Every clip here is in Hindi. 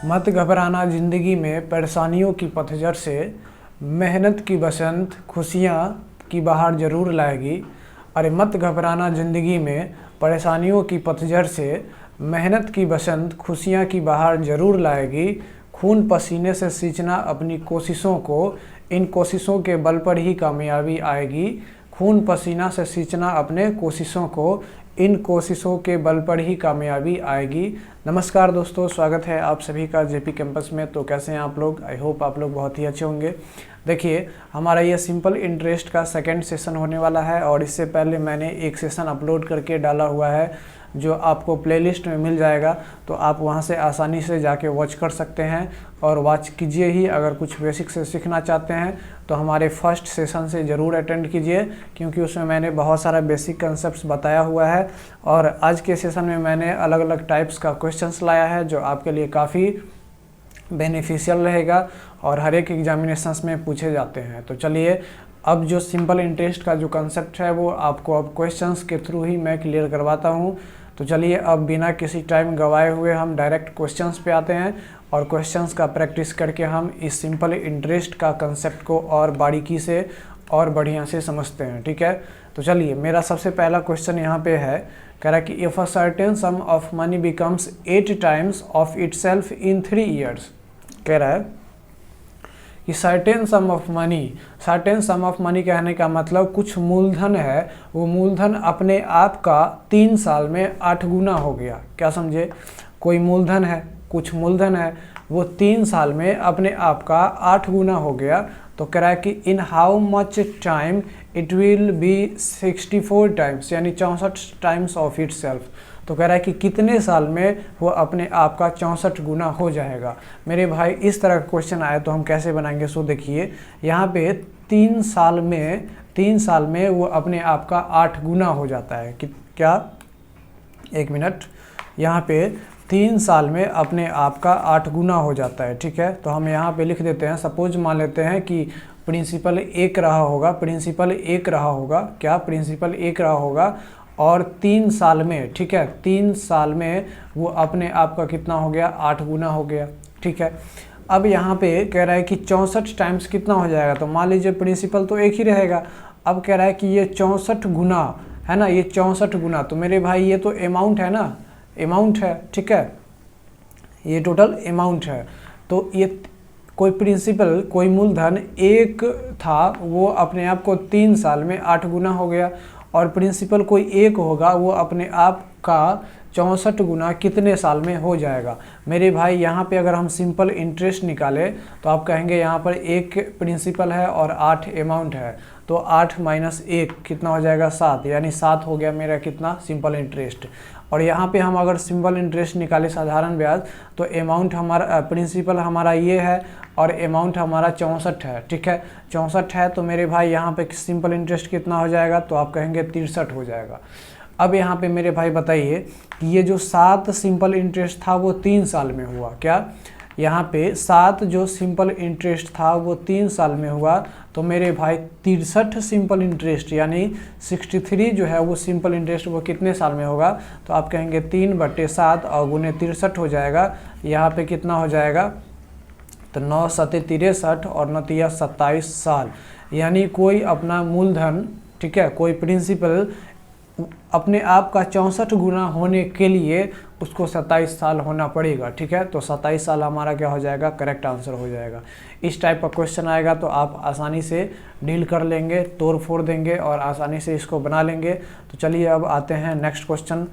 मत घबराना जिंदगी में परेशानियों की पतझड़ से, मेहनत की बसंत खुशियाँ की बहार ज़रूर लाएगी। अरे मत घबराना ज़िंदगी में परेशानियों की पतझड़ से, मेहनत की बसंत खुशियाँ की बहार ज़रूर लाएगी। खून पसीने से सींचना अपनी कोशिशों को, इन कोशिशों के बल पर ही कामयाबी आएगी। खून पसीना से सींचना अपने कोशिशों को, इन कोशिशों के बल पर ही कामयाबी आएगी। नमस्कार दोस्तों, स्वागत है आप सभी का जेपी कैंपस में। तो कैसे हैं आप लोग? आई होप आप लोग बहुत ही अच्छे होंगे। देखिए, हमारा ये सिंपल इंटरेस्ट का सेकंड सेशन होने वाला है और इससे पहले मैंने एक सेशन अपलोड करके डाला हुआ है जो आपको प्लेलिस्ट में मिल जाएगा, तो आप वहां से आसानी से जाके वॉच कर सकते हैं और वॉच कीजिए ही। अगर कुछ बेसिक से सीखना चाहते हैं तो हमारे फर्स्ट सेशन से ज़रूर अटेंड कीजिए, क्योंकि उसमें मैंने बहुत सारा बेसिक कंसेप्ट्स बताया हुआ है। और आज के सेशन में मैंने अलग अलग टाइप्स का क्वेश्चंस लाया है जो आपके लिए काफ़ी बेनिफिशियल रहेगा और हर एक एग्जामिनेशंस में पूछे जाते हैं। तो चलिए, अब जो सिंपल इंटरेस्ट का जो कंसेप्ट है वो आपको अब क्वेश्चंस के थ्रू ही मैं क्लियर करवाता हूँ। तो चलिए, अब बिना किसी टाइम गवाए हुए हम डायरेक्ट क्वेश्चंस पे आते हैं और क्वेश्चंस का प्रैक्टिस करके हम इस सिंपल इंटरेस्ट का कंसेप्ट को और बारीकी से और बढ़िया से समझते हैं। ठीक है, तो चलिए, मेरा सबसे पहला क्वेश्चन यहाँ पे है, कह रहा है कि if a certain sum of money becomes 8 times of itself in 3 years. कह रहा है कि सर्टेन सम ऑफ मनी कहने का मतलब कुछ मूलधन है, वो मूलधन अपने आप का 3 साल में 8 गुना हो गया। क्या समझे? कोई मूलधन है, कुछ मूलधन है, वो 3 साल में अपने आप का 8 गुना हो गया। तो कह रहा है कि in how much time it will be 64 times, यानी 64 टाइम्स ऑफ इट सेल्फ। तो कह रहा है कि कितने साल में वो अपने आप का 64 गुना हो जाएगा। मेरे भाई, इस तरह का क्वेश्चन आए तो हम कैसे बनाएंगे? सो देखिए, यहाँ पे 3 साल में वो अपने आप का 8 गुना हो जाता है। कि क्या? एक मिनट, यहाँ पे 3 साल में अपने आप का 8 गुना हो जाता है। ठीक है, तो हम यहाँ पे लिख देते हैं, सपोज मान लेते हैं कि प्रिंसिपल 1 रहा होगा। क्या? प्रिंसिपल 1 रहा होगा और 3 साल में, ठीक है, 3 साल में वो अपने आप का कितना हो गया? 8 गुना हो गया। ठीक है, अब यहाँ पे कह रहा है कि 64 टाइम्स कितना हो जाएगा? तो मान लीजिए प्रिंसिपल तो 1 ही रहेगा। अब कह रहा है कि ये 64 गुना है ना, ये 64 गुना। तो मेरे भाई ये तो अमाउंट है ना, अमाउंट है। ठीक है, ये टोटल अमाउंट है। तो ये कोई प्रिंसिपल, कोई मूलधन 1 था, वो अपने आप को 3 साल में 8 गुना हो गया। और प्रिंसिपल कोई 1 होगा, वो अपने आप का 64 गुना कितने साल में हो जाएगा? मेरे भाई, यहाँ पे अगर हम सिंपल इंटरेस्ट निकालें तो आप कहेंगे यहाँ पर 1 प्रिंसिपल है और 8 अमाउंट है, तो 8 माइनस 1 कितना हो जाएगा? 7, यानी 7 हो गया मेरा कितना? Simple interest. और यहाँ पे हम अगर सिंपल इंटरेस्ट निकालें साधारण ब्याज, तो अमाउंट हमारा, प्रिंसिपल हमारा ये है और अमाउंट हमारा 64 है। ठीक है, 64 है, तो मेरे भाई यहाँ पे सिंपल इंटरेस्ट कितना हो जाएगा? तो आप कहेंगे 63 हो जाएगा। अब यहाँ पे मेरे भाई बताइए कि ये जो 7 सिंपल इंटरेस्ट था वो 3 साल में हुआ। क्या? यहाँ पे 7 जो सिंपल इंटरेस्ट था वो 3 साल में हुआ। तो मेरे भाई 63 सिंपल इंटरेस्ट, यानी 63 जो है वो सिंपल इंटरेस्ट, वो कितने साल में होगा? तो आप कहेंगे 3/7 और गुने 63 हो जाएगा। यहाँ पे कितना हो जाएगा? तो 9 7 63 और 9 3 27 साल। यानी कोई अपना मूलधन, ठीक है, कोई प्रिंसिपल अपने आप का 64 गुना होने के लिए उसको 27 साल होना पड़ेगा। ठीक है, तो 27 साल हमारा क्या हो जाएगा? करेक्ट आंसर हो जाएगा। इस टाइप का क्वेश्चन आएगा तो आप आसानी से डील कर लेंगे, तोड़ फोड़ देंगे और आसानी से इसको बना लेंगे। तो चलिए, अब आते हैं next question.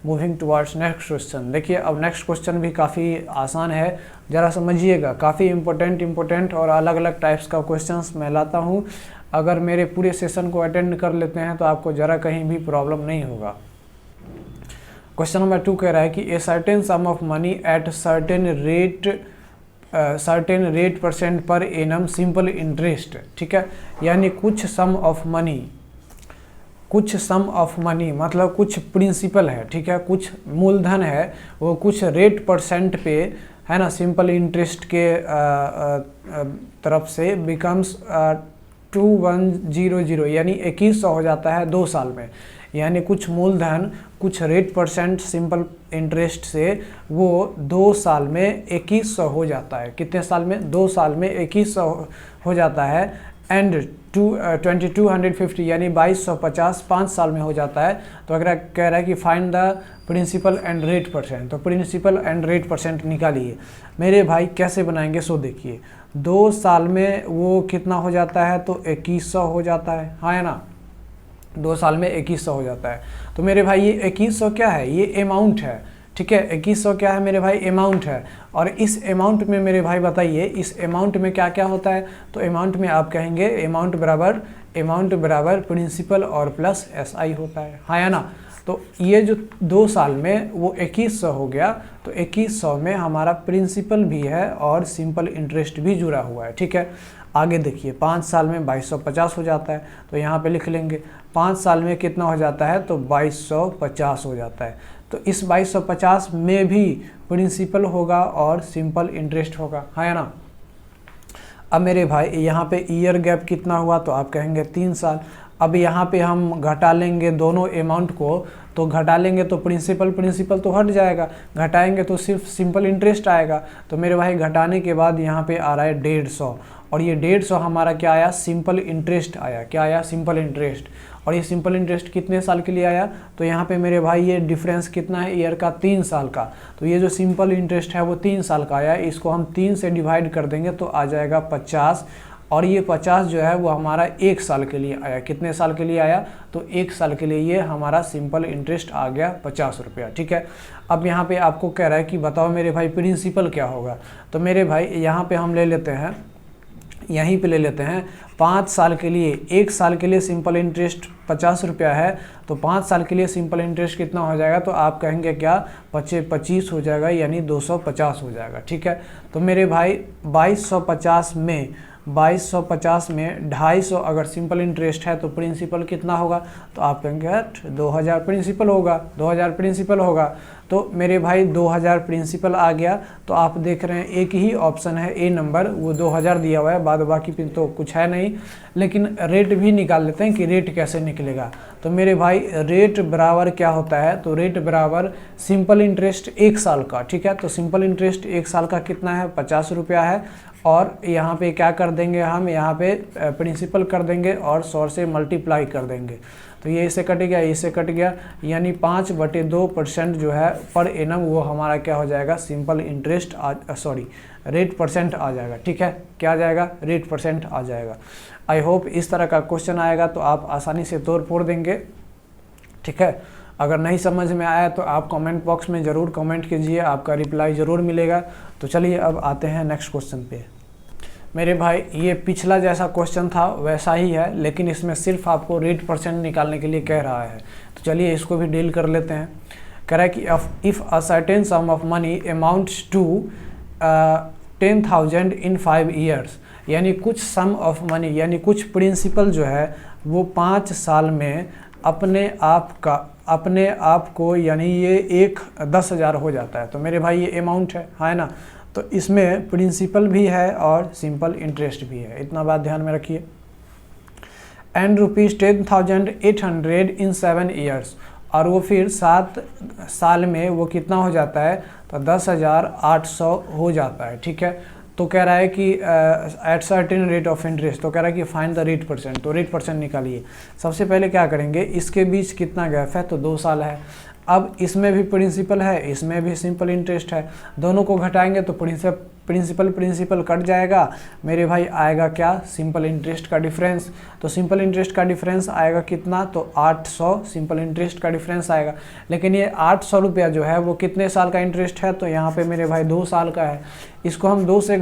Moving towards next question. देखिए, अब नेक्स्ट क्वेश्चन भी काफ़ी आसान है, ज़रा समझिएगा। काफ़ी इंपॉर्टेंट और अलग अलग टाइप्स का क्वेश्चंस मैं लाता हूँ। अगर मेरे पूरे सेशन को अटेंड कर लेते हैं तो आपको ज़रा कहीं भी प्रॉब्लम नहीं होगा। क्वेश्चन नंबर 2 कह रहा है कि a certain sum of money at certain rate % per annum simple interest. ठीक है, यानी कुछ सम ऑफ मनी मतलब कुछ प्रिंसिपल है। ठीक है, कुछ मूलधन है, वो कुछ रेट % पे है ना, सिंपल इंटरेस्ट के तरफ से बिकम्स 2100, यानी 2100 हो जाता है 2 साल में। यानी कुछ मूलधन कुछ रेट परसेंट सिंपल इंटरेस्ट से वो 2 साल में 2100 हो जाता है। कितने साल में? 2 साल में 2100 हो जाता है। एंड 2250 यानी 2250 5 साल में हो जाता है। तो अगर कह रहा है कि find the principal and rate percent, तो प्रिंसिपल एंड रेट परसेंट निकालिए। मेरे भाई कैसे बनाएंगे सो देखिए, 2 साल में वो कितना हो जाता है? तो 2100 हो जाता है, हाँ है ना, 2 साल में 2100 हो जाता है। तो मेरे भाई ये 2100 क्या है? ये अमाउंट है, ठीक है। 2100 क्या है मेरे भाई? अमाउंट है। और इस अमाउंट में मेरे भाई बताइए, इस अमाउंट में क्या क्या होता है? तो अमाउंट में आप कहेंगे अमाउंट बराबर प्रिंसिपल और प्लस SI होता है, हाँ या ना। तो ये जो 2 साल में वो 2100 हो गया, तो 2100 में हमारा प्रिंसिपल भी है और सिंपल इंटरेस्ट भी जुड़ा हुआ है, ठीक है। आगे देखिए, 5 साल में 2250 हो जाता है, तो यहाँ पे लिख लेंगे 5 साल में कितना हो जाता है? तो 2250 हो जाता है। तो इस 2250 में भी प्रिंसिपल होगा और सिंपल इंटरेस्ट होगा, है ना। अब मेरे भाई यहाँ पे ईयर गैप कितना हुआ? तो आप कहेंगे 3 साल। अब यहाँ पे हम घटा लेंगे दोनों अमाउंट को, तो घटा लेंगे तो प्रिंसिपल तो हट जाएगा, घटाएंगे तो सिर्फ सिंपल इंटरेस्ट आएगा। तो मेरे भाई घटाने के बाद यहाँ पे आ रहा है 150, और ये 150 हमारा क्या आया? सिंपल इंटरेस्ट आया। क्या आया? Simple interest. और ये सिंपल इंटरेस्ट कितने साल के लिए आया? तो यहाँ पे मेरे भाई ये डिफरेंस कितना है? ईयर का 3 साल का। तो ये जो सिंपल इंटरेस्ट है वो 3 साल का आया, इसको हम 3 से डिवाइड कर देंगे तो आ जाएगा 50, और ये 50 जो है वो हमारा 1 साल के लिए आया। कितने साल के लिए आया? तो 1 साल के लिए ये हमारा सिंपल इंटरेस्ट आ गया 50 रुपया, ठीक है। अब यहाँ पे आपको कह रहा है कि बताओ मेरे भाई प्रिंसिपल क्या होगा? तो मेरे भाई यहाँ पे हम ले लेते हैं, यहीं पे ले लेते हैं 5 साल के लिए। 1 साल के लिए सिंपल इंटरेस्ट 50 रुपया है, तो 5 साल के लिए सिंपल इंटरेस्ट कितना हो जाएगा? तो आप कहेंगे क्या? 25 हो जाएगा, यानी 250 हो जाएगा, ठीक है। तो मेरे भाई 2250 में 250 अगर सिंपल इंटरेस्ट है तो प्रिंसिपल कितना होगा? तो आप कहेंगे 2000 प्रिंसिपल होगा, 2000 प्रिंसिपल होगा। तो मेरे भाई 2000 प्रिंसिपल आ गया। तो आप देख रहे हैं एक ही ऑप्शन है ए नंबर, वो 2000 दिया हुआ है, बाद बाकी तो कुछ है नहीं। लेकिन रेट भी निकाल लेते हैं कि रेट कैसे निकलेगा। तो मेरे भाई रेट बराबर क्या होता है? तो रेट बराबर सिंपल इंटरेस्ट 1 साल का, ठीक है। तो सिंपल इंटरेस्ट 1 साल का कितना है? 50 रुपया है। और यहाँ पे क्या कर देंगे हम? यहाँ पे प्रिंसिपल कर देंगे और 100 से मल्टीप्लाई कर देंगे। तो ये इससे कट गया, इससे कट गया, यानी 5/2% जो है पर एनम वो हमारा क्या हो जाएगा? सिंपल इंटरेस्ट रेट परसेंट आ जाएगा, ठीक है। क्या आ जाएगा? रेट परसेंट आ जाएगा। आई होप इस तरह का क्वेश्चन आएगा तो आप आसानी से तोड़ फोड़ देंगे, ठीक है। अगर नहीं समझ में आया तो आप कमेंट बॉक्स में ज़रूर कमेंट कीजिए, आपका रिप्लाई ज़रूर मिलेगा। तो चलिए अब आते हैं नेक्स्ट क्वेश्चन पे। मेरे भाई ये पिछला जैसा क्वेश्चन था वैसा ही है, लेकिन इसमें सिर्फ आपको रेट परसेंट निकालने के लिए कह रहा है। तो चलिए इसको भी डील कर लेते हैं। कह रहा है कि if a certain sum of money amounts to 10,000 in 5 years, यानी कुछ सम ऑफ मनी यानी कुछ प्रिंसिपल जो है वो 5 साल में अपने आप को यानी ये 10,000 हो जाता है। तो मेरे भाई ये अमाउंट है ना। तो इसमें प्रिंसिपल भी है और सिंपल इंटरेस्ट भी है, इतना बात ध्यान में रखिए। एंड ₹10,800 इन 7 ईयर्स, और वो फिर 7 साल में वो कितना हो जाता है? तो 10,800 हो जाता है, ठीक है। तो कह रहा है कि at certain rate of interest, तो कह रहा है कि फाइंड द रेट परसेंट। तो रेट परसेंट निकालिए। सबसे पहले क्या करेंगे? इसके बीच कितना गैप है? तो 2 साल है। अब इसमें भी प्रिंसिपल है, इसमें भी सिंपल इंटरेस्ट है, दोनों को घटाएंगे तो प्रिंसिपल कट जाएगा। मेरे भाई आएगा क्या? सिंपल इंटरेस्ट का डिफरेंस। तो सिंपल इंटरेस्ट का डिफरेंस आएगा कितना? तो 800 सिंपल इंटरेस्ट का डिफरेंस आएगा। लेकिन ये 800 रुपया जो है वो कितने साल का इंटरेस्ट है? तो यहाँ पे मेरे भाई 2 साल का है। इसको हम 2 से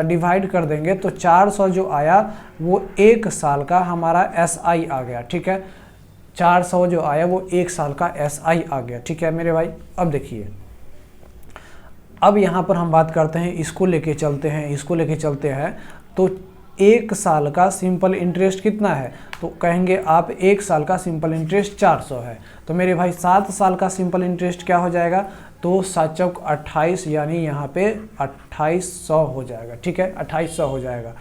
डिवाइड कर देंगे तो 400 जो आया वो 1 साल का हमारा SI आ गया, ठीक है। 400 जो आया वो 1 साल का SI आ गया, ठीक है मेरे भाई। अब देखिए, अब यहाँ पर हम बात करते हैं, इसको लेके चलते हैं। तो 1 साल का सिंपल इंटरेस्ट कितना है? तो कहेंगे आप 1 साल का सिंपल इंटरेस्ट 400 है। तो मेरे भाई 7 साल का सिंपल इंटरेस्ट क्या हो जाएगा? तो 7 चौक 28, यानी यहाँ पे 2800 हो जाएगा, ठीक है। 2800 हो जाएगा।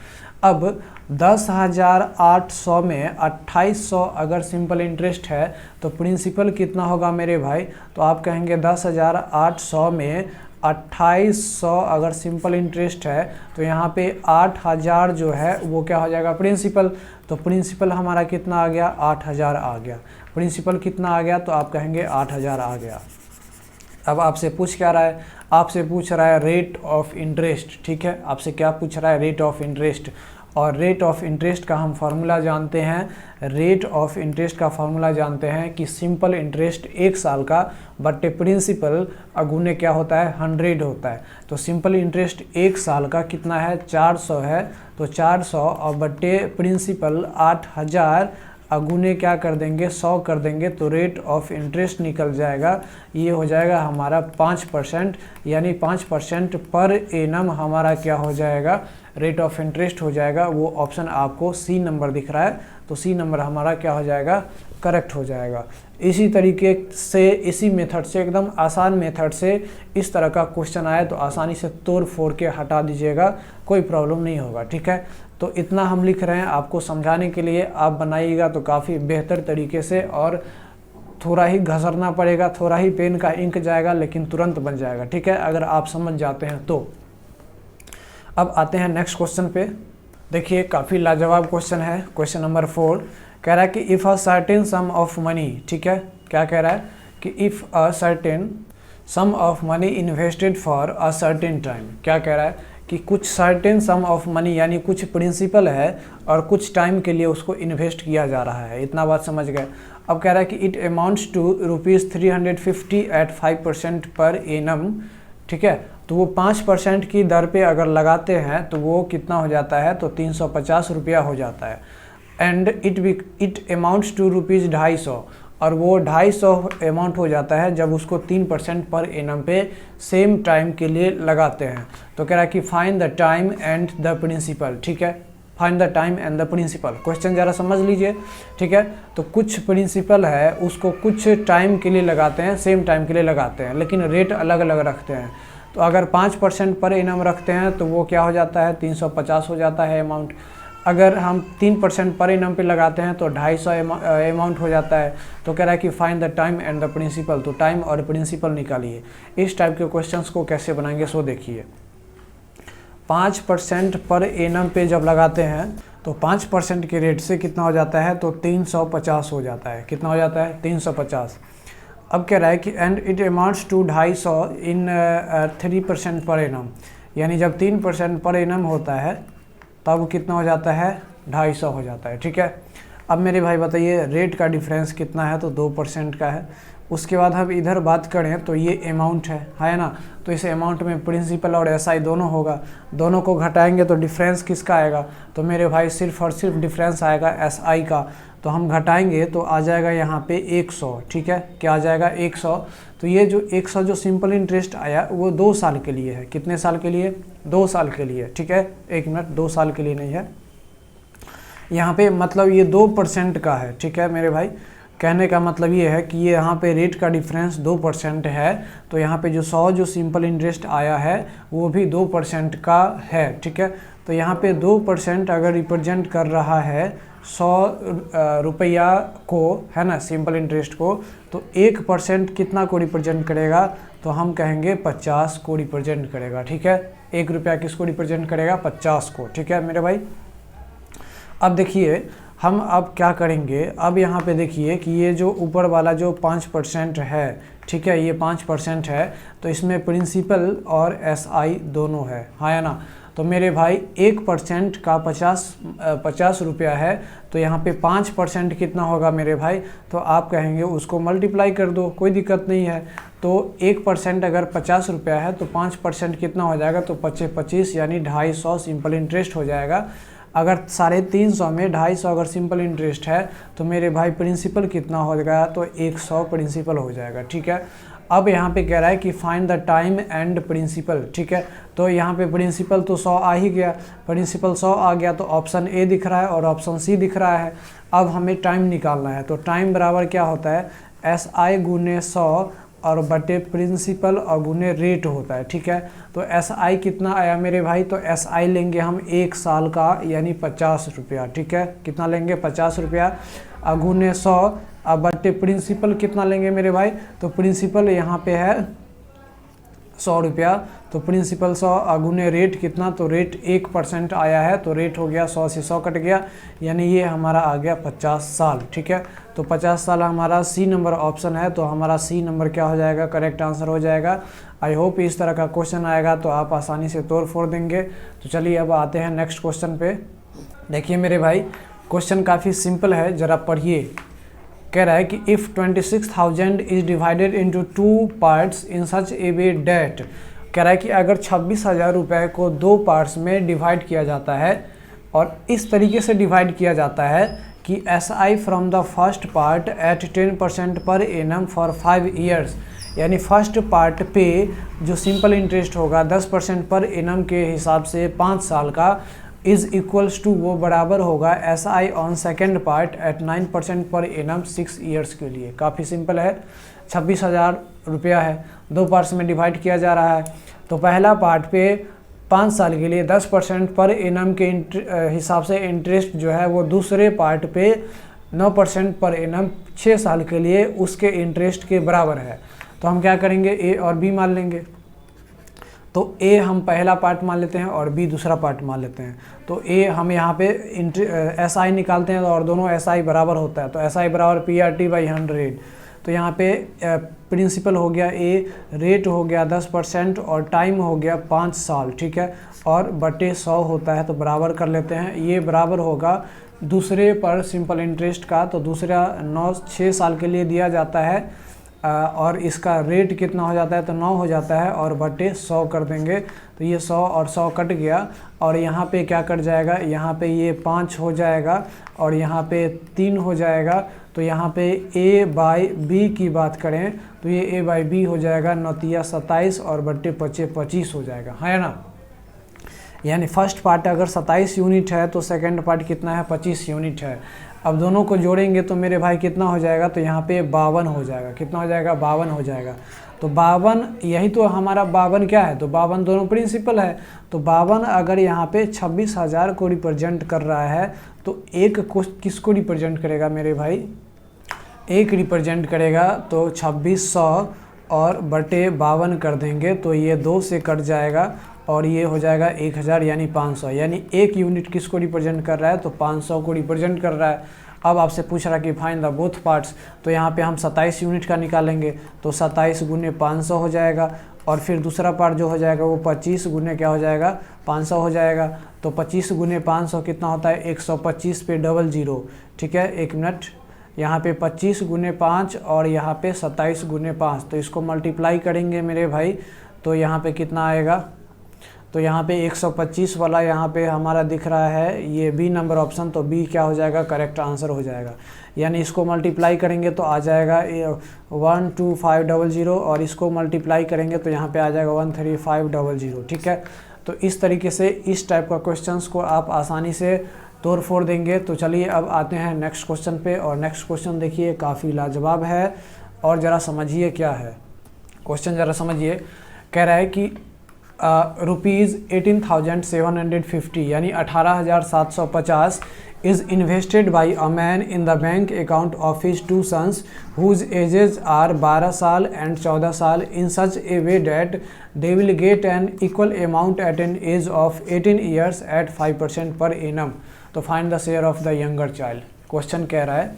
अब 10,800 में 2800 अगर सिंपल इंटरेस्ट है तो प्रिंसिपल कितना होगा मेरे भाई? तो आप कहेंगे 10,800 में 2800 अगर सिंपल इंटरेस्ट है तो यहाँ पे 8000 जो है वो क्या हो जाएगा? प्रिंसिपल। तो प्रिंसिपल हमारा कितना आ गया? 8000 आ गया। प्रिंसिपल कितना आ गया? तो आप कहेंगे 8000 आ गया। अब आपसे पूछ क्या रहा है? आपसे पूछ रहा है रेट ऑफ इंटरेस्ट। ठीक है, आपसे क्या पूछ रहा है? Rate of interest. और रेट ऑफ इंटरेस्ट का हम फार्मूला जानते हैं। रेट ऑफ इंटरेस्ट का फार्मूला जानते हैं कि सिंपल इंटरेस्ट 1 साल का बट्टे प्रिंसिपल अगुने क्या होता है? 100 होता है। तो सिंपल इंटरेस्ट 1 साल का कितना है? 400 है। तो 400 और बट्टे प्रिंसिपल 8000 अगुने क्या कर देंगे? 100 कर देंगे। तो रेट ऑफ इंटरेस्ट निकल जाएगा, ये हो जाएगा हमारा 5%, यानी 5% पर एनम हमारा क्या हो जाएगा? रेट ऑफ इंटरेस्ट हो जाएगा। वो ऑप्शन आपको सी नंबर दिख रहा है, तो सी नंबर हमारा क्या हो जाएगा? करेक्ट हो जाएगा। इसी तरीके से, इसी मेथड से, एकदम आसान मेथड से इस तरह का क्वेश्चन आए तो आसानी से तोड़ फोड़ के हटा दीजिएगा, कोई प्रॉब्लम नहीं होगा। ठीक है, तो इतना हम लिख रहे हैं आपको समझाने के लिए। आप बनाइएगा तो काफ़ी बेहतर तरीके से, और थोड़ा ही घसरना पड़ेगा, थोड़ा ही पेन का इंक जाएगा, लेकिन तुरंत बन जाएगा। ठीक है, अगर आप समझ जाते हैं तो। अब आते हैं नेक्स्ट क्वेश्चन पे। देखिए काफ़ी लाजवाब क्वेश्चन है। क्वेश्चन नंबर 4 कह रहा है कि if a certain sum of money. ठीक है, क्या कह रहा है? कि if a certain sum of money invested for a certain time. क्या कह रहा है? कि कुछ सर्टेन सम ऑफ मनी यानी कुछ प्रिंसिपल है और कुछ टाइम के लिए उसको इन्वेस्ट किया जा रहा है। इतना बात समझ गए। अब कह रहा है कि इट अमाउंट्स टू ₹350 एट 5% पर एनम। ठीक है, तो वो 5% की दर पे अगर लगाते हैं तो वो कितना हो जाता है? तो 350 रुपया हो जाता है। एंड इट अमाउंट्स टू ₹250, और वो 250 अमाउंट हो जाता है जब उसको 3% पर एनम पे सेम टाइम के लिए लगाते हैं। तो कह रहा है कि find the time and the principal. ठीक है, find the time and the principal. Question ज़रा समझ लीजिए। ठीक है, तो कुछ प्रिंसिपल है उसको कुछ टाइम के लिए लगाते हैं, सेम टाइम के लिए लगाते हैं, लेकिन रेट अलग अलग रखते हैं। तो अगर 5% पर एनम रखते हैं तो वो क्या हो जाता है? 350 हो जाता है अमाउंट। अगर हम 3% पर एनम पे लगाते हैं तो 250 अमाउंट हो जाता है। तो कह रहा है कि find the time and the principal. तो टाइम और प्रिंसिपल निकालिए। इस टाइप के क्वेश्चंस को कैसे बनाएंगे सो देखिए। 5% पर एनम पे जब लगाते हैं तो 5% के रेट से कितना हो जाता है? तो 350 हो जाता है। कितना हो जाता है? 350। अब कह रहा है कि and it amounts to 250 in 3% per annum, यानी जब 3% पर एनम होता है तब कितना हो जाता है? 250 हो जाता है। ठीक है, अब मेरे भाई बताइए रेट का डिफरेंस कितना है? तो 2% का है। उसके बाद हम इधर बात करें तो ये अमाउंट है ना? तो इस अमाउंट में प्रिंसिपल और एसआई दोनों होगा, दोनों को घटाएंगे तो डिफरेंस किसका आएगा? तो मेरे भाई सिर्फ और सिर्फ डिफरेंस आएगा एसआई का। तो हम घटाएंगे तो आ जाएगा यहाँ पे 100। ठीक है, क्या आ जाएगा? 100। तो ये जो 100 जो सिंपल इंटरेस्ट आया वो 2 साल के लिए है। कितने साल के लिए? 2 साल के लिए। ठीक है, 1 मिनट, 2 साल के लिए नहीं है यहाँ पे, मतलब ये 2% का है। ठीक है मेरे भाई, कहने का मतलब ये है कि ये यहाँ पे रेट का डिफरेंस 2% है। तो यहाँ पे जो 100 जो सिंपल इंटरेस्ट आया है वो भी 2% का है। ठीक है, तो यहाँ पे 2% अगर रिप्रेजेंट कर रहा है 100 रुपया को, है ना, सिंपल इंटरेस्ट को, तो 1% कितना को रिप्रेजेंट करेगा? तो हम कहेंगे 50 को रिप्रेजेंट करेगा। ठीक है, 1 रुपया किसको रिप्रेजेंट करेगा? 50 को। ठीक है मेरे भाई, अब देखिए हम अब क्या करेंगे। अब यहाँ पे देखिए कि ये जो ऊपर वाला जो 5% है, ठीक है, ये 5% है, तो इसमें प्रिंसिपल और एसआई दोनों है, हाँ या ना? तो मेरे भाई 1% का 50 रुपया है, तो यहाँ पे 5% कितना होगा मेरे भाई? तो आप कहेंगे उसको मल्टीप्लाई कर दो, कोई दिक्कत नहीं है। तो 1% अगर 50 रुपया है तो 5% कितना हो जाएगा? तो 25 यानी 250 सिंपल इंटरेस्ट हो जाएगा। अगर 350 में 250 अगर सिंपल इंटरेस्ट है तो मेरे भाई प्रिंसिपल कितना हो जाएगा? तो 100 प्रिंसिपल हो जाएगा। ठीक है, अब यहाँ पे कह रहा है कि find the time and principal. ठीक है, तो यहाँ पे प्रिंसिपल तो 100 आ ही गया, प्रिंसिपल 100 आ गया, तो ऑप्शन ए दिख रहा है और ऑप्शन सी दिख रहा है। अब हमें टाइम निकालना है, तो टाइम बराबर क्या होता है? SI गुने 100 और बटे प्रिंसिपल और गुने रेट होता है, ठीक है। तो SI कितना आया मेरे भाई, तो SI लेंगे हम 1 साल का यानी 50 रुपया, ठीक है। कितना लेंगे 50 रुपया, गुने 100, अब बटे प्रिंसिपल कितना लेंगे मेरे भाई, तो प्रिंसिपल यहाँ पे है 100 रुपया, तो प्रिंसिपल 100 गुने रेट कितना, तो रेट 1% आया है, तो रेट हो गया 100 से 100 कट गया, यानी ये हमारा आ गया 50 साल, ठीक है। तो 50 साल हमारा सी नंबर ऑप्शन है, तो हमारा सी नंबर क्या हो जाएगा, करेक्ट आंसर हो जाएगा। आई होप इस तरह का क्वेश्चन आएगा तो आप आसानी से तोड़ फोड़ देंगे। तो चलिए अब आते हैं नेक्स्ट क्वेश्चन पे। देखिए मेरे भाई क्वेश्चन काफ़ी सिंपल है, ज़रा पढ़िए। कह रहा है कि if 26,000 is divided into 2 parts in such a way that, कह रहा है कि अगर 26,000 रुपये को 2 पार्ट्स में डिवाइड किया जाता है और इस तरीके से डिवाइड किया जाता है कि SI from the first part at 10% per annum for 5 years, यानी फर्स्ट पार्ट पे जो सिंपल इंटरेस्ट होगा 10% पर एनम के हिसाब से 5 साल का इज़ इक्वल्स टू, वो बराबर होगा SI on second part at 9% per annum 6 years के लिए। काफ़ी सिंपल है, 26,000 रुपया है, 2 पार्ट्स में डिवाइड किया जा रहा है। तो पहला पार्ट पे 5 साल के लिए 10% पर एनम के हिसाब से इंटरेस्ट जो है वो दूसरे पार्ट पे 9% पर एनम 6 साल के लिए उसके इंटरेस्ट के बराबर है। तो हम क्या करेंगे, ए और बी मान लेंगे। तो ए हम पहला पार्ट मान लेते हैं और बी दूसरा पार्ट मान लेते हैं। तो ए हम यहाँ पे SI निकालते हैं और दोनों SI बराबर होता है, तो SI बराबर PRT/100। तो यहाँ पे प्रिंसिपल हो गया ए, रेट हो गया 10% और टाइम हो गया 5 साल, ठीक है, और बटे 100 होता है, तो बराबर कर लेते हैं। ये बराबर होगा दूसरे पर सिंपल इंटरेस्ट का, तो दूसरा 6 साल के लिए दिया जाता है और इसका रेट कितना हो जाता है, तो 9 हो जाता है और बटे 100 कर देंगे। तो ये 100 और 100 कट गया और यहाँ पे क्या कट जाएगा, यहाँ पे ये 5 हो जाएगा और यहाँ पे 3 हो जाएगा। तो यहाँ पे A/B की बात करें तो ये A/B हो जाएगा 9 27 और बटे 25 हो जाएगा, है ना। यानी फर्स्ट पार्ट अगर 27 यूनिट है तो सेकंड पार्ट कितना है, 25 यूनिट है। अब दोनों को जोड़ेंगे तो मेरे भाई कितना हो जाएगा, तो यहाँ पे 52 हो जाएगा। कितना हो जाएगा, 52 हो जाएगा। तो 52, यही तो हमारा 52 क्या है, तो 52 दोनों प्रिंसिपल है। तो 52 अगर यहाँ पे 26,000 को रिप्रेजेंट कर रहा है तो एक को किसको रिप्रेजेंट करेगा मेरे भाई, एक रिप्रेजेंट करेगा। तो 2600 और बटे 52 कर देंगे तो ये 2 से कट जाएगा और ये हो जाएगा 1000 यानी 500, यानी एक यूनिट किसको रिप्रेजेंट कर रहा है, तो 500 को रिप्रेजेंट कर रहा है। अब आपसे पूछ रहा है कि फाइंड द बोथ पार्ट्स, तो यहाँ पे हम 27 यूनिट का निकालेंगे, तो 27 गुने 500 हो जाएगा और फिर दूसरा पार्ट जो हो जाएगा वो 25 गुने क्या हो जाएगा, 500 हो जाएगा। तो 25 गुने 500 कितना होता है, 125 पे 00, ठीक है। 1 मिनट, यहाँ पे 25 गुने 5 और यहाँ पे 27 गुने 5, तो इसको मल्टीप्लाई करेंगे मेरे भाई, तो यहाँ पे कितना आएगा, तो यहाँ पे 125 वाला यहाँ पे हमारा दिख रहा है, ये बी नंबर ऑप्शन, तो बी क्या हो जाएगा, करेक्ट आंसर हो जाएगा। यानी इसको मल्टीप्लाई करेंगे तो आ जाएगा 12500 और इसको मल्टीप्लाई करेंगे तो यहाँ पे आ जाएगा 13500, ठीक है। तो इस तरीके से इस टाइप का क्वेश्चंस को आप आसानी से तोड़ फोड़ देंगे। तो चलिए अब आते हैं नेक्स्ट क्वेश्चन पे, और नेक्स्ट क्वेश्चन देखिए काफ़ी लाजवाब है और ज़रा समझिए क्या है क्वेश्चन, ज़रा समझिए। कह रहा है कि रुपीज़ 18,750 यानी 18,750 is invested by a man in the bank account of his 2 sons whose ages are 12 साल एंड 14 साल in such a way that they will get an equal amount at an age of 18 years at 5% पर एनम। तो find the share of the younger child. Question कह रहा है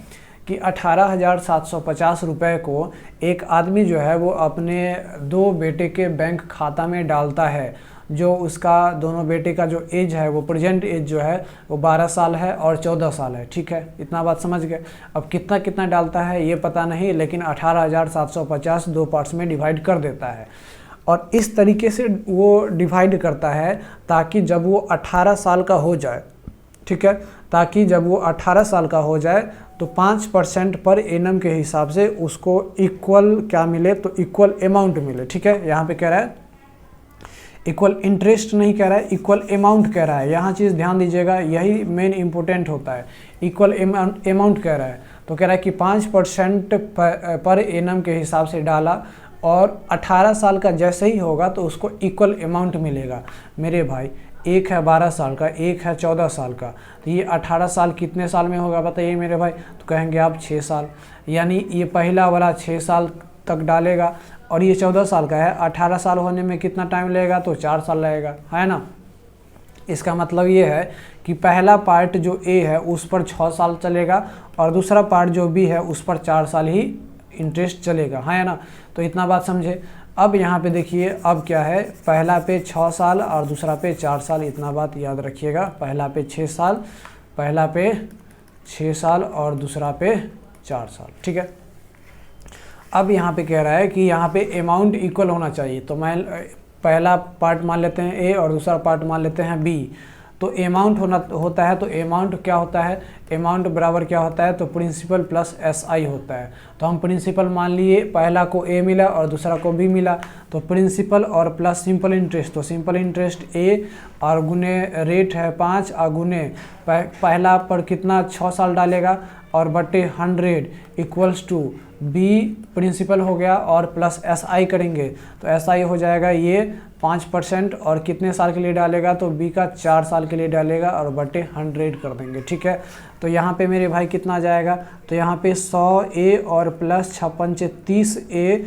कि 18,750 रुपये को एक आदमी जो है वो अपने 2 बेटे के बैंक खाता में डालता है, जो उसका दोनों बेटे का जो एज है वो प्रेजेंट एज जो है वो 12 साल है और 14 साल है, ठीक है। इतना बात समझ गए। अब कितना कितना डालता है ये पता नहीं, लेकिन 18,750 2 पार्ट्स में डिवाइड कर देता है और इस तरीके से वो डिवाइड करता है ताकि जब वो 18 साल का हो जाए, ठीक है, ताकि जब वो 18 साल का हो जाए तो 5% पर एनम के हिसाब से उसको इक्वल क्या मिले, तो इक्वल अमाउंट मिले, ठीक है। यहाँ पे कह रहा है इक्वल इंटरेस्ट नहीं कह रहा है, इक्वल अमाउंट कह रहा है। यहाँ चीज़ ध्यान दीजिएगा, यही मेन इंपॉर्टेंट होता है। इक्वल अमाउंट कह रहा है, तो कह रहा है कि 5% पर एनम के हिसाब से डाला और 18 साल का जैसे ही होगा तो उसको इक्वल अमाउंट मिलेगा। मेरे भाई एक है 12 साल का, एक है 14 साल का, तो ये 18 साल कितने साल में होगा बताइए मेरे भाई? तो कहेंगे आप 6 साल, यानी ये पहला वाला 6 साल तक डालेगा और ये 14 साल का है, 18 साल होने में कितना टाइम लगेगा? तो 4 साल लगेगा, है ना। इसका मतलब ये है कि पहला पार्ट जो ए है उस पर 6 साल चलेगा और दूसरा पार्ट जो बी है उस पर 4 साल ही इंटरेस्ट चलेगा, है ना। तो इतना बात समझे। अब यहाँ पे देखिए, अब क्या है, पहला पे 6 साल और दूसरा पे 4 साल, इतना बात याद रखिएगा। पहला पे 6 साल, पहला पे 6 साल और दूसरा पे 4 साल, ठीक है। अब यहाँ पे कह रहा है कि यहाँ पे अमाउंट इक्वल होना चाहिए, तो मैं पहला पार्ट मान लेते हैं ए और दूसरा पार्ट मान लेते हैं बी। तो अमाउंट होता है, तो अमाउंट क्या होता है? अमाउंट बराबर क्या होता है? तो प्रिंसिपल प्लस SI होता है। तो हम प्रिंसिपल मान लिए, पहला को ए मिला और दूसरा को बी मिला, तो प्रिंसिपल और प्लस सिंपल इंटरेस्ट, तो सिंपल इंटरेस्ट ए और गुने रेट है 5 और गुने पहला पर कितना 6 साल डालेगा और बटे 100 इक्वल्स टू बी प्रिंसिपल हो गया और प्लस SI करेंगे, तो SI हो जाएगा ये 5% और कितने साल के लिए डालेगा? तो बी का 4 साल के लिए डालेगा और बटे 100 कर देंगे, ठीक है। तो यहाँ पे मेरे भाई कितना आ जाएगा? तो यहाँ पे 100A और प्लस 56 30A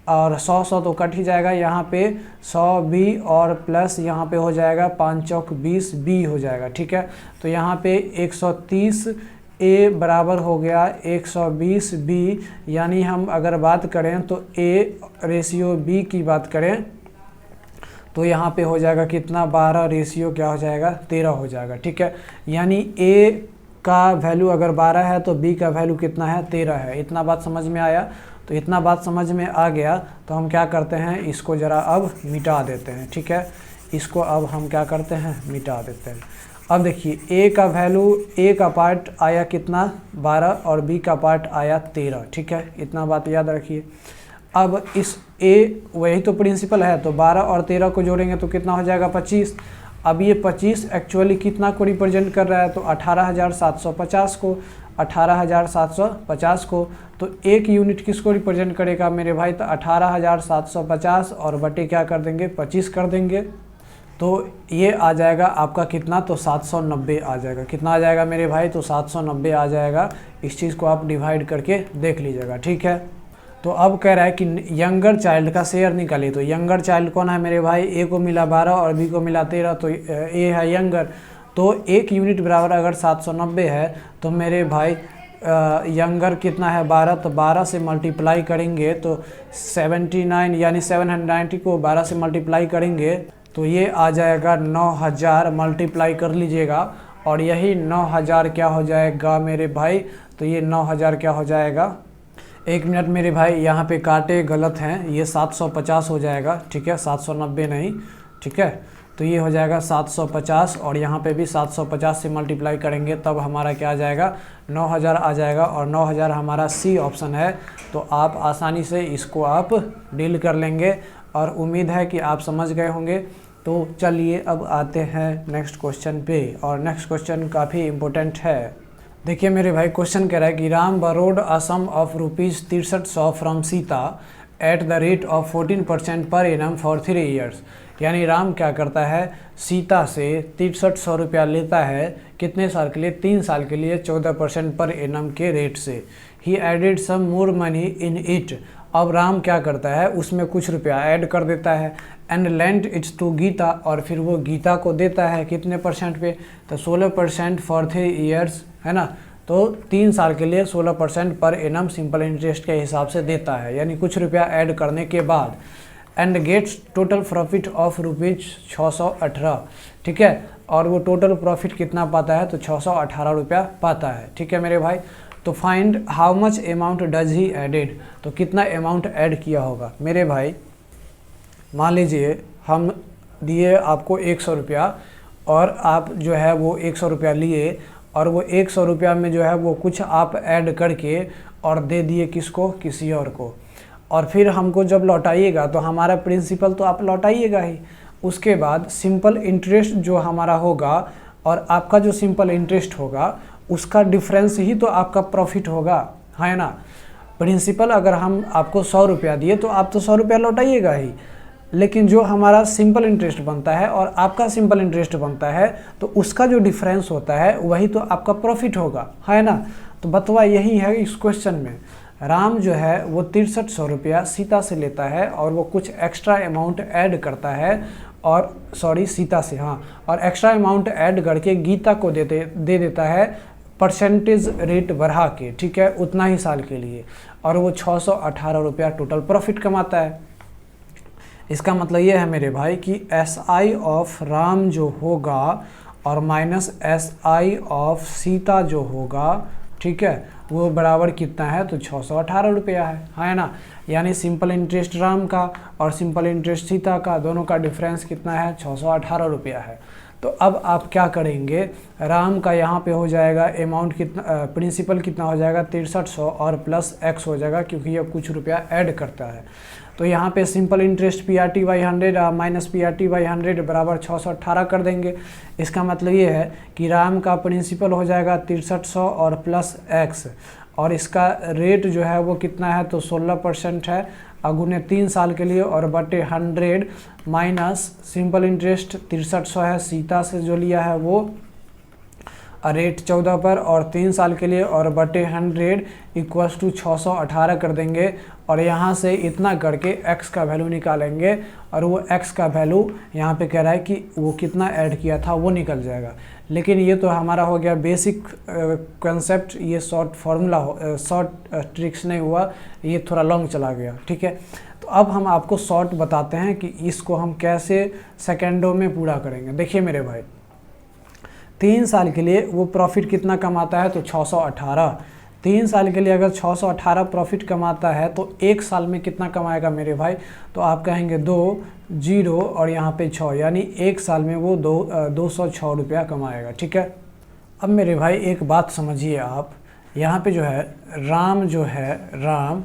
और 100 तो कट ही जाएगा। यहाँ पे 100B और प्लस यहाँ पे हो जाएगा 5 चौक 20B हो जाएगा, ठीक है। तो यहाँ पे 130A बराबर हो गया 120B, यानी हम अगर बात करें तो A रेशियो B की बात करें तो यहाँ पे हो जाएगा कितना? 12 रेशियो क्या हो जाएगा? 13 हो जाएगा, ठीक है। यानी A का वैल्यू अगर 12 है तो B का वैल्यू कितना है? 13 है। इतना बात समझ में आया? तो इतना बात समझ में आ गया तो हम क्या करते हैं, इसको ज़रा अब मिटा देते हैं, ठीक है। इसको अब हम क्या करते हैं, मिटा देते हैं। अब देखिए A का वैल्यू, A का पार्ट आया कितना? 12 और B का पार्ट आया 13, ठीक है। इतना बात याद रखिए। अब इस A वही तो प्रिंसिपल है, तो 12 और 13 को जोड़ेंगे तो कितना हो जाएगा? 25। अब ये 25 एक्चुअली कितना को रिप्रेजेंट कर रहा है? तो 18,750 को, 18,750 को। तो एक यूनिट किसको रिप्रेजेंट करेगा मेरे भाई? तो 18,750 और बटे क्या कर देंगे? 25 कर देंगे। तो ये आ जाएगा आपका कितना? तो 790 आ जाएगा। कितना आ जाएगा मेरे भाई? तो 790 आ जाएगा। इस चीज़ को आप डिवाइड करके देख लीजिएगा, ठीक है। तो अब कह रहा है कि यंगर चाइल्ड का शेयर निकालिए। तो यंगर चाइल्ड कौन है मेरे भाई? ए को मिला 12 और बी को मिला 13, तो ए है यंगर। तो एक यूनिट बराबर अगर 790 है तो मेरे भाई यंगर कितना है? 12, तो 12 से मल्टीप्लाई करेंगे तो 79, यानी 790 को 12 से मल्टीप्लाई करेंगे तो ये आ जाएगा 9000, मल्टीप्लाई कर लीजिएगा। और यही 9000 क्या हो जाएगा मेरे भाई? तो ये 9000 क्या हो जाएगा? एक मिनट मेरे भाई, यहाँ पे काटे गलत हैं, ये 750 हो जाएगा, ठीक है, 790 नहीं, ठीक है। तो ये हो जाएगा 750 और यहाँ पे भी 750 से मल्टीप्लाई करेंगे तब हमारा क्या आ जाएगा? 9000 आ जाएगा। और 9000 हमारा सी ऑप्शन है। तो आप आसानी से इसको आप डील कर लेंगे और उम्मीद है कि आप समझ गए होंगे। तो चलिए अब आते हैं नेक्स्ट क्वेश्चन पे, और नेक्स्ट क्वेश्चन काफ़ी इम्पोर्टेंट है। देखिए मेरे भाई, क्वेश्चन कह रहा है कि Ram borrowed a sum of ₹6300 from Sita at the rate of 14% per annum for 3 years. यानी राम क्या करता है, सीता से 6300 रुपया लेता है, कितने साल के लिए? 3 साल के लिए, 14% पर एनम के रेट से। He added some more money in it. अब राम क्या करता है, उसमें कुछ रुपया ऐड कर देता है, and lend its to Gita, और फिर वो गीता को देता है कितने परसेंट पे? तो 16% फॉर 3 ईयर्स, है ना। तो 3 साल के लिए 16% पर एनम सिंपल इंटरेस्ट के हिसाब से देता है, यानी कुछ रुपया ऐड करने के बाद। And gets total profit of ₹618, ठीक है। और वो टोटल प्रॉफिट कितना पाता है? तो 618 रुपया पाता है, ठीक है मेरे भाई। तो find how much amount does he added. तो कितना अमाउंट ऐड किया होगा मेरे भाई? मान लीजिए हम दिए आपको 100 रुपया और आप जो है वो 100 रुपया लिए, और वो 100 रुपया में जो है वो कुछ आप ऐड करके और दे दिए किसको? किसी और को। और फिर हमको जब लौटाइएगा तो हमारा प्रिंसिपल तो आप लौटाइएगा ही, उसके बाद सिंपल इंटरेस्ट जो हमारा होगा और आपका जो सिंपल इंटरेस्ट होगा उसका डिफरेंस ही तो आपका प्रॉफिट होगा, है ना। प्रिंसिपल अगर हम आपको 100 रुपया दिए तो आप तो 100 रुपया लौटाइएगा ही, लेकिन जो हमारा सिंपल इंटरेस्ट बनता है और आपका सिंपल इंटरेस्ट बनता है तो उसका जो डिफरेंस होता है वही तो आपका प्रॉफिट होगा, है ना। तो बतवा यही है इस क्वेश्चन में। राम जो है वो 6300 रुपया सीता से लेता है और वो कुछ एक्स्ट्रा अमाउंट ऐड करता है, और सीता से, हाँ, और एक्स्ट्रा अमाउंट ऐड करके गीता को दे देता है परसेंटेज रेट बढ़ा के, ठीक है, उतना ही साल के लिए, और वो 618 रुपया टोटल प्रॉफिट कमाता है। इसका मतलब ये है मेरे भाई कि SI ऑफ राम जो होगा और माइनस SI ऑफ सीता जो होगा, ठीक है, वो बराबर कितना है, तो 618 रुपया है ना। यानी सिंपल इंटरेस्ट राम का और सिंपल इंटरेस्ट सीता का, दोनों का डिफरेंस कितना है, 618 रुपया है। तो अब आप क्या करेंगे, राम का यहाँ पे हो जाएगा अमाउंट कितना, प्रिंसिपल कितना हो जाएगा 6300 और प्लस x हो जाएगा क्योंकि ये कुछ रुपया ऐड करता है। तो यहाँ पे simple interest PRT/100 minus PRT/100 बराबर 618 कर देंगे। इसका मतलब ये है कि राम का प्रिंसिपल हो जाएगा 6300 और प्लस x, और इसका रेट जो है वो कितना है, तो 16% है, अगुने 3 साल के लिए, और बटे 100 माइनस सिंपल इंटरेस्ट 6300 है, सीता से जो लिया है वो रेट 14 पर, और 3 साल के लिए, और बटे 100 इक्वल्स टू 618 कर देंगे, और यहाँ से इतना करके x का वैल्यू निकालेंगे, और वो x का वैल्यू यहाँ पे कह रहा है कि वो कितना ऐड किया था वो निकल जाएगा। लेकिन ये तो हमारा हो गया बेसिक कंसेप्ट, ये शॉर्ट फार्मूला, शॉर्ट ट्रिक्स नहीं हुआ, ये थोड़ा लॉन्ग चला गया, ठीक है। तो अब हम आपको शॉर्ट बताते हैं कि इसको हम कैसे सेकेंडों में पूरा करेंगे। देखिए मेरे भाई, 3 साल के लिए वो प्रॉफिट कितना कमाता है, तो 618। 3 साल के लिए अगर 618 प्रॉफिट कमाता है तो 1 साल में कितना कमाएगा मेरे भाई, तो आप कहेंगे 2 0 और यहाँ पे 6, यानी 1 साल में वो 206 रुपया कमाएगा, ठीक है। अब मेरे भाई एक बात समझिए आप, यहाँ पे जो है राम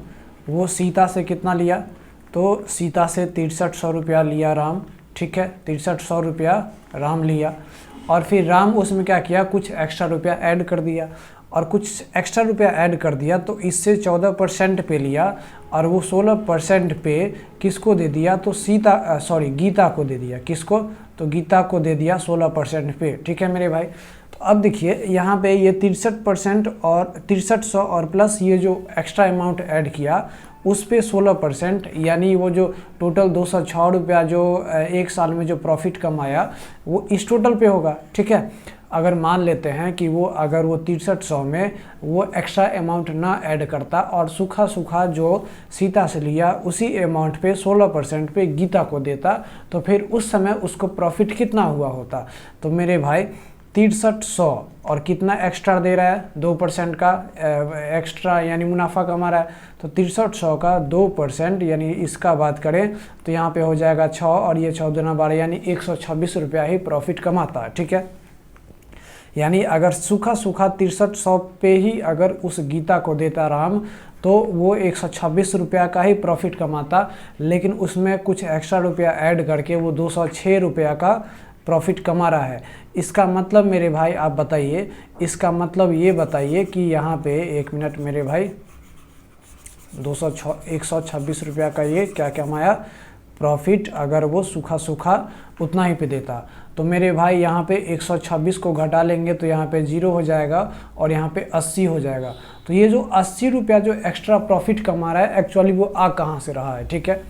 वो सीता से कितना लिया, तो सीता से 6300 रुपया लिया राम, ठीक है, 6300 रुपया राम लिया, और फिर राम उसमें क्या किया, कुछ एक्स्ट्रा रुपया ऐड कर दिया, और कुछ एक्स्ट्रा रुपया ऐड कर दिया तो इससे 14% पे लिया, और वो 16% पे किसको दे दिया, तो गीता को दे दिया। किसको, तो गीता को दे दिया 16% पे, ठीक है मेरे भाई। तो अब देखिए यहाँ पे ये 63% और 6300 और प्लस ये जो एक्स्ट्रा अमाउंट ऐड किया उस पे 16%, यानी वो जो टोटल 206 रुपया जो 1 साल में जो प्रॉफिट कमाया वो इस टोटल पे होगा, ठीक है। अगर मान लेते हैं कि वो 6300 में वो एक्स्ट्रा अमाउंट ना ऐड करता और सूखा जो सीता से लिया उसी अमाउंट पे 16% पे गीता को देता, तो फिर उस समय उसको प्रॉफिट कितना हुआ होता, तो मेरे भाई 6300 और कितना एक्स्ट्रा दे रहा है, 2% का एक्स्ट्रा यानी मुनाफा कमा रहा है, तो 6300 का 2% यानी इसका बात करें तो यहाँ पे हो जाएगा 6, और ये 6 दूना 12 यानी 126 रुपया ही प्रॉफिट कमाता है, ठीक है। यानी अगर सूखा 6300 पे ही अगर उस गीता को देता राम तो वो 126 रुपया का ही प्रॉफिट कमाता, लेकिन उसमें कुछ एक्स्ट्रा रुपया ऐड करके वो 206 रुपया का प्रॉफिट कमा रहा है। इसका मतलब मेरे भाई आप बताइए, इसका मतलब ये बताइए कि यहाँ पे 1 मिनट मेरे भाई, 126 रुपया का ये क्या कमाया प्रॉफिट, अगर वो सूखा उतना ही पे देता, तो मेरे भाई यहाँ पे 126 को घटा लेंगे तो यहाँ पे 0 हो जाएगा और यहाँ पे 80 हो जाएगा। तो ये जो 80 रुपया जो एक्स्ट्रा प्रॉफिट कमा रहा है एक्चुअली वो आ कहाँ से रहा है, ठीक है।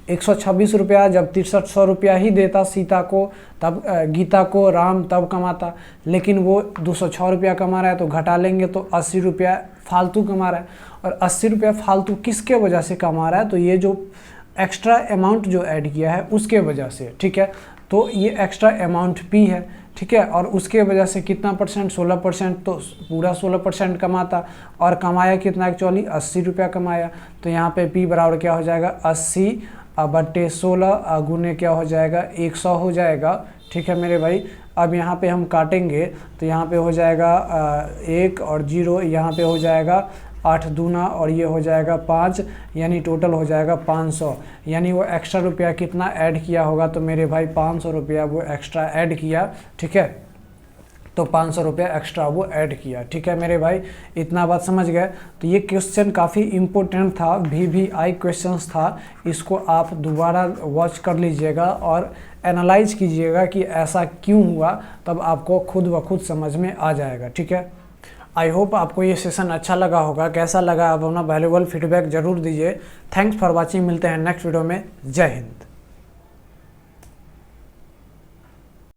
126 रुपया जब 6300 रुपया ही देता सीता को, तब गीता को राम तब कमाता, लेकिन वो 206 रुपया कमा रहा है तो घटा लेंगे तो 80 रुपया फालतू कमा रहा है। और 80 रुपया फालतू किसके वजह से कमा रहा है, तो ये जो एक्स्ट्रा अमाउंट जो ऐड किया है उसके वजह से, ठीक है। तो ये एक्स्ट्रा अमाउंट P है, ठीक है, और उसके वजह से कितना परसेंट, 16%, तो पूरा 16% कमाता, और कमाया कितना एक्चुअली 80 रुपया कमाया। तो यहाँ पे P बराबर क्या हो जाएगा 80 बटे 16 गुने क्या हो जाएगा 100 हो जाएगा, ठीक है मेरे भाई। अब यहाँ पे हम काटेंगे तो यहाँ पे हो जाएगा 1 और 0, यहाँ पे हो जाएगा 8 दूना और ये हो जाएगा 5, यानी टोटल हो जाएगा 500। यानी वो एक्स्ट्रा रुपया कितना ऐड किया होगा, तो मेरे भाई 500 रुपया वो एक्स्ट्रा ऐड किया, ठीक है। तो 500 रुपये एक्स्ट्रा वो ऐड किया। ठीक है मेरे भाई, इतना बात समझ गए। तो ये क्वेश्चन काफ़ी इम्पोर्टेंट था, VVI क्वेश्चंस था, इसको आप दोबारा वॉच कर लीजिएगा और एनालाइज कीजिएगा कि ऐसा क्यों हुआ, तब आपको खुद ब खुद समझ में आ जाएगा। ठीक है, आई होप आपको ये सेशन अच्छा लगा होगा। कैसा लगा आप अपना वैल्यूएबल फीडबैक जरूर दीजिए। थैंक्स फॉर वॉचिंग, मिलते हैं नेक्स्ट वीडियो में। जय हिंद।